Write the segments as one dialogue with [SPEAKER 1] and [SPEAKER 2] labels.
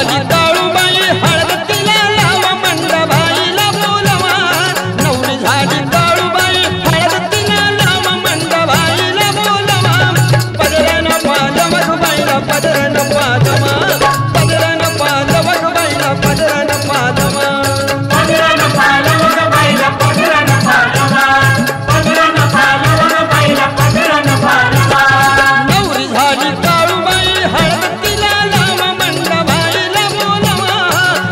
[SPEAKER 1] झाली काळूबाई हळद तिला लावा मंडबाईला बोलवा नवरी झाली काळूबाई हळद तिला लावा मंडबाईला बोलवा पदरन पादव बाईला पदरन पादवा पदरन पादव बाईला पदरन पादवा
[SPEAKER 2] पदरन पादव बाईला पदरन पादवा पदरन पादव बाईला पदरन पादवा
[SPEAKER 1] नवरी झाली काळूबाई हळद तिला लावा मंडबाईला बोलवा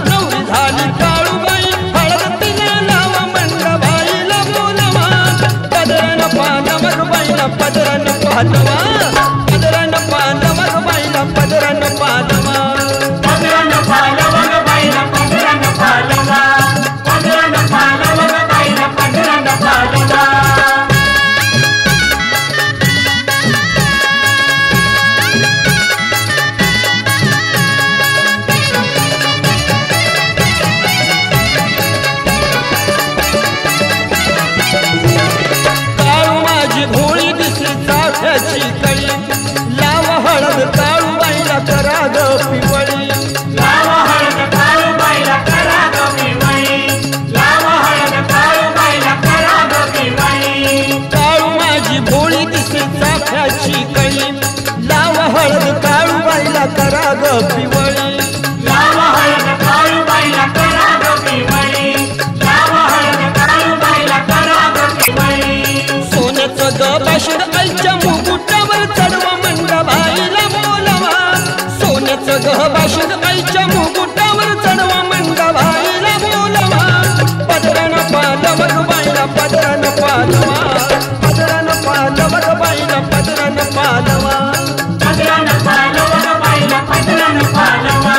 [SPEAKER 1] नवरी झाली काळूबाई हळद तिला लावा मंडबाईला बोलवा पदरन पादव बाईला पदरन पादवा पदरन पादव बाईला पदरन पादवा
[SPEAKER 2] पदरन पादव बाईला पदरन पादवा पदरन पादव बाईला पदरन पादवा
[SPEAKER 1] काळू माझी भोळी दिसली चाफ्याची कळी लाव हळद काळूबाईला करा ग पिवळी
[SPEAKER 2] लाव हळद काळू बाईला करा ग पिवळी लाव हळद काळू बाईला करा ग पिवळी
[SPEAKER 1] काळू माझी भोळी दिसली चाफ्याची कळी लाव हळद काळूबाईला करा ग पिवळी
[SPEAKER 2] लाव हळद काळू बाईला करा ग पिवळी लाव हळद काळू बाईला करा ग पिवळी
[SPEAKER 1] सोन्याचं ग बाशीर आईच्या मुकुटावर चढवा मंडबाईला बोलवा सोन्याचं ग बाशीर आईच्या मुकुटावर चढवा मंडबाईला बोलवा पदरन पादव बाईला पदरन पादवा पदरन पादव बाईला पदरन पादवा
[SPEAKER 2] पदरन पादव बाईला पदरन पादवा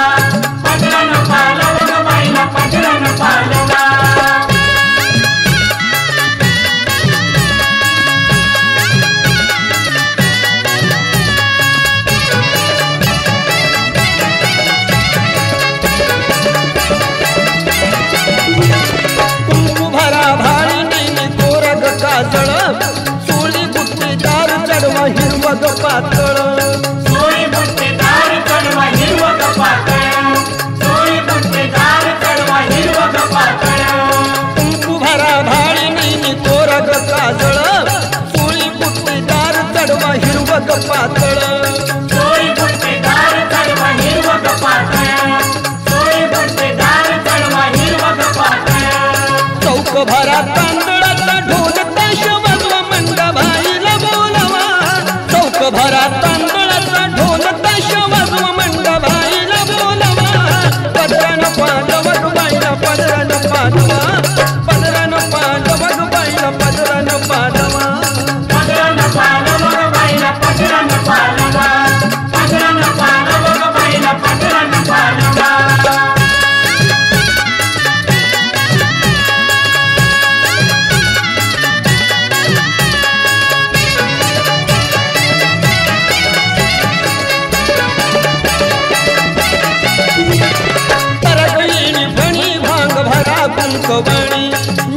[SPEAKER 2] पदरन पादव बाईला पदरन पादवा
[SPEAKER 1] कुंकू भरा भारी नेली कोरग काजळ चोळी बुट्टीदार चढवा हिरवग पातळ
[SPEAKER 2] सोळी बुट्टेदार चढवा हिरवग पातळ सोळी बुट्टेदार चढवा हिरवग पातळ
[SPEAKER 1] कुंकू भरा भारी नेली कोरग काजळ चोळी बुट्टीदार चढवा हिरवग पातळ
[SPEAKER 2] सोळी बुट्टेदार चढवा हिरवग पातळ सोळी बुट्टेदार चढवा हिरवग पातळ
[SPEAKER 1] चौक भरा तांदळाचा ढोल ताश वाजवा मंडबाईला बोलवा चौक भरा तांदळाचा ढोल ताश वाजवा मंडबाईला बोलवा पदरन पादव बाईला पदरन पादवा पदरन पादव बाईला पदरन पादवा
[SPEAKER 2] पदरन पादव बाईला पदरन पादवा पदरन पादव बाईला पदरन पादवा
[SPEAKER 1] तरगळीनी फणी भांग भरा कुंकवाणी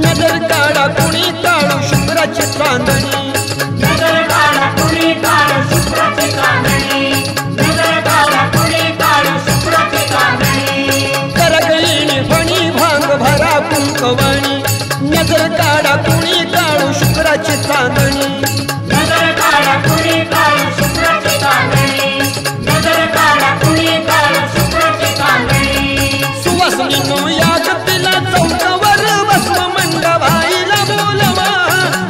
[SPEAKER 1] नजर काढा कुणी काळू शुभ्राची चांदणी
[SPEAKER 2] नजर काढा कुणी काढ शुभ्राची चांदणी नजर काढा कुणी काढ शुभ्राची चांदणी
[SPEAKER 1] तरगळीनी फणी भांग भरा कुंकवाणी नजर काढा कुणी काळू शुभ्राची चांदणी
[SPEAKER 2] नजर काढा कुणी काढ शुभ्राची चांदणी नजर काढा कुणी काढ शुभ्राची चांदणी
[SPEAKER 1] सुवासनीनो याद तिला चौकावर बसव मंडबाईला बोलवा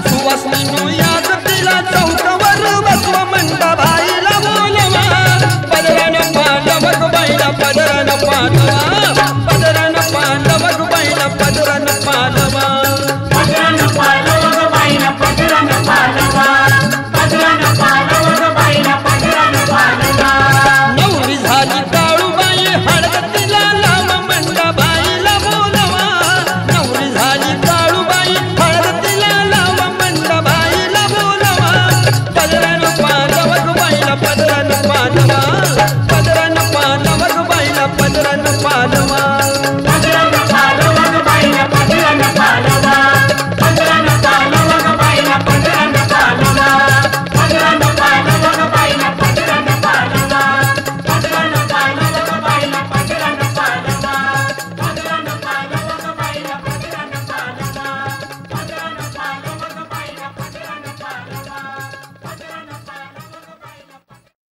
[SPEAKER 1] सुवासनीनो याद तिला चौकावर बसव मंडबाईला बोलवा पदरन पादव बाईला पदरन पादवा